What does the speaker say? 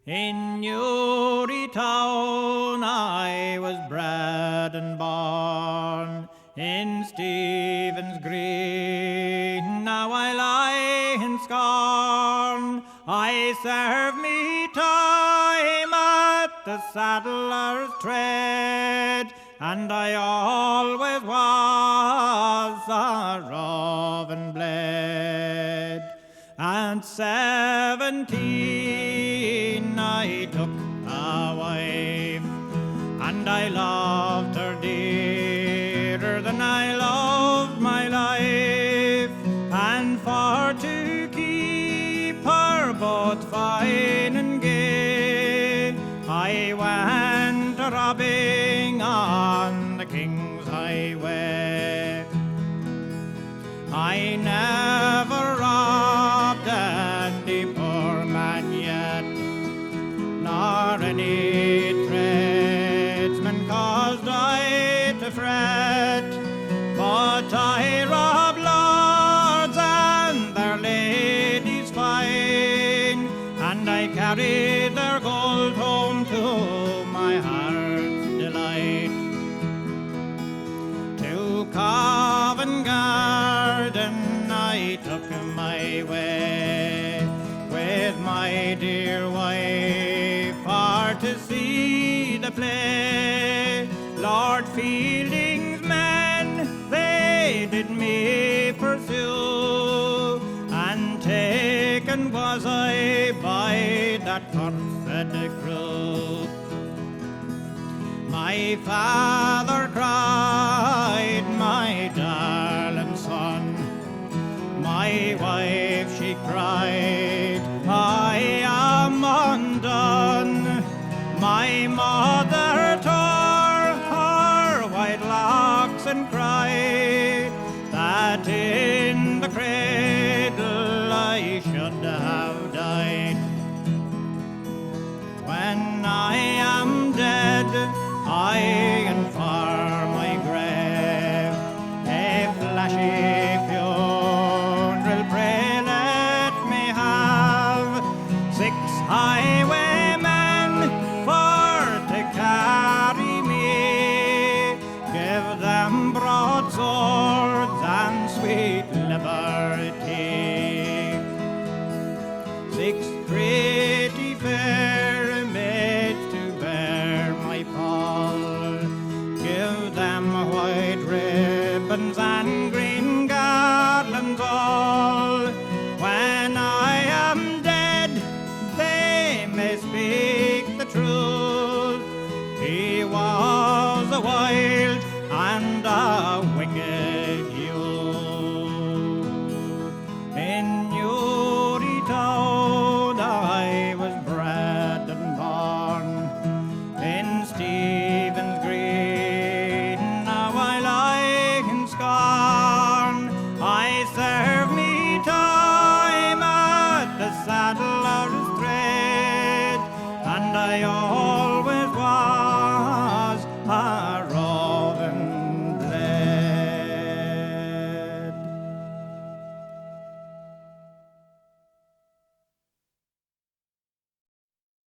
In Newry town I was bred and born, in Stephen's Green now I lie in scorn. I serve me time at the saddler's trade, and I always was a roving blade. At 17 I took a wife, and I loved her dearer than I loved my life. And for to keep her both fine and gay, I went robbing on the King's Highway. I never robbed any poor man yet, nor any tradesman caused I to fret. But I robbed lords and their ladies fine, and I carried their gold home to my heart's delight. To Covent Garden I took my way, with my dear wife, for to see the play. Lord Fielding's men, they did me pursue, and taken was I by that cursed crew. My father cried, my darling son. My wife, she cried, I am undone. My mother tore her white locks and cried that in the cradle I should have died. When I am dead, I inform my grave a flashy funeral, pray let me have 6 highwaymen for to carry me, give them broadswords and sweet liberty. 6 3